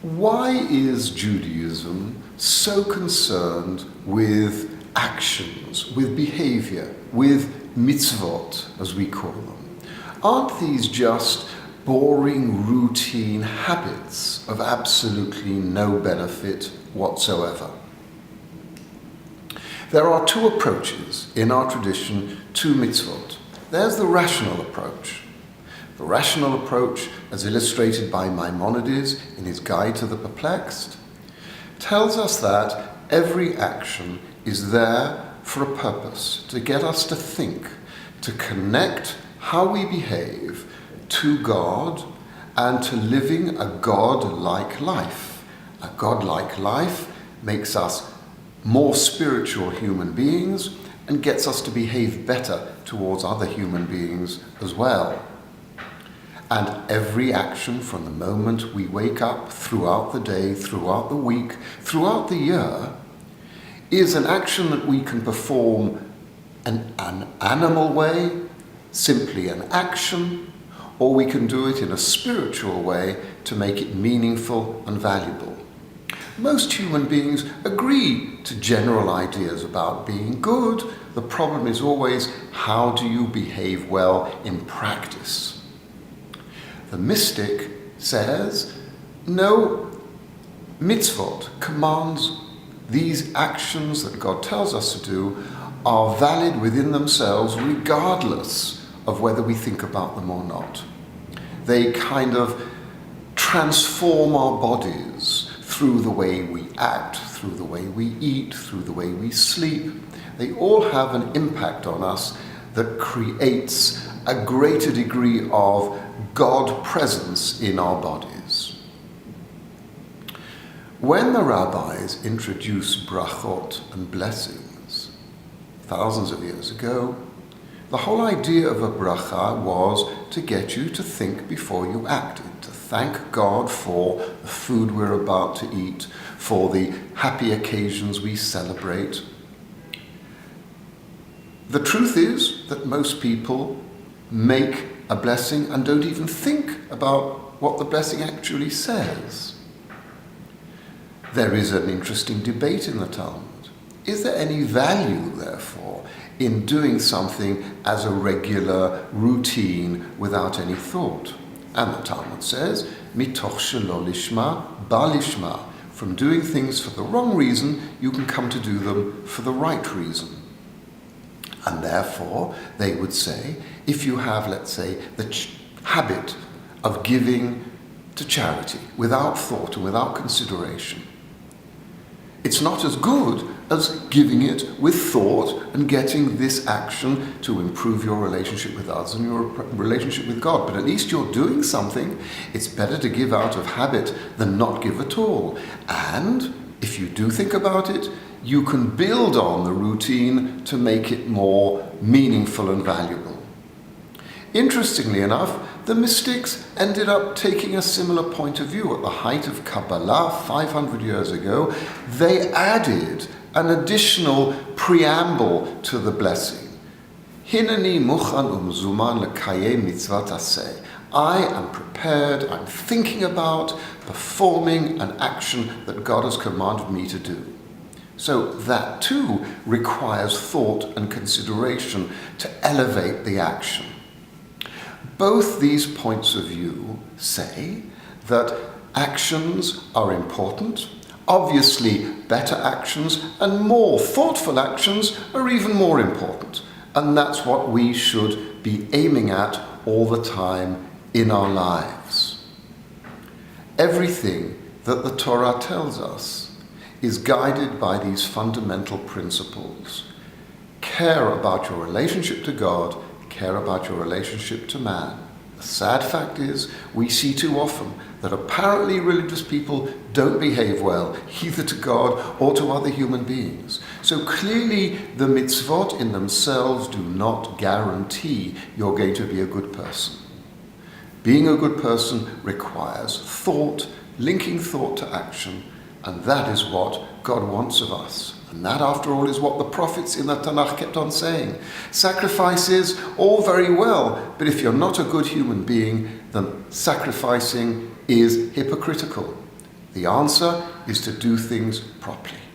Why is Judaism so concerned with actions, with behavior, with mitzvot, as we call them? Aren't these just boring, routine habits of absolutely no benefit whatsoever? There are two approaches in our tradition to mitzvot. There's the rational approach. The rational approach, as illustrated by Maimonides in his Guide to the Perplexed, tells us that every action is there for a purpose, to get us to think, to connect how we behave to God and to living a God-like life. A God-like life makes us more spiritual human beings and gets us to behave better towards other human beings as well. And every action from the moment we wake up, throughout the day, throughout the week, throughout the year, is an action that we can perform an animal way, simply an action, or we can do it in a spiritual way to make it meaningful and valuable. Most human beings agree to general ideas about being good. The problem is always, how do you behave well in practice? The mystic says, no, mitzvot commands these actions that God tells us to do are valid within themselves regardless of whether we think about them or not. They kind of transform our bodies through the way we act, through the way we eat, through the way we sleep. They all have an impact on us that creates a greater degree of God presence in our bodies. When the rabbis introduced brachot and blessings thousands of years ago, the whole idea of a bracha was to get you to think before you acted, to thank God for the food we're about to eat, for the happy occasions we celebrate. The truth is that most people make a blessing and don't even think about what the blessing actually says. There is an interesting debate in the Talmud. Is there any value, therefore, in doing something as a regular routine without any thought? And the Talmud says, mitoch shelo lishma ba lishma. From doing things for the wrong reason, you can come to do them for the right reason. And therefore, they would say, if you have, let's say, the habit of giving to charity without thought and without consideration, it's not as good as giving it with thought and getting this action to improve your relationship with others and your relationship with God. But at least you're doing something. It's better to give out of habit than not give at all. And if you do think about it, you can build on the routine to make it more meaningful and valuable. Interestingly enough, the mystics ended up taking a similar point of view. At the height of Kabbalah, 500 years ago, they added an additional preamble to the blessing. Hineni muchan umzuman lekayem mitzvat aseh. I am prepared, I'm thinking about performing an action that God has commanded me to do. So that too requires thought and consideration to elevate the action. Both these points of view say that actions are important. Obviously, better actions and more thoughtful actions are even more important. And that's what we should be aiming at all the time in our lives. Everything that the Torah tells us is guided by these fundamental principles. Care about your relationship to God, care about your relationship to man. The sad fact is, we see too often that apparently religious people don't behave well, either to God or to other human beings. So clearly the mitzvot in themselves do not guarantee you're going to be a good person. Being a good person requires thought, linking thought to action, and that is what God wants of us. And that, after all, is what the prophets in the Tanakh kept on saying. Sacrifice is all very well, but if you're not a good human being, then sacrificing is hypocritical. The answer is to do things properly.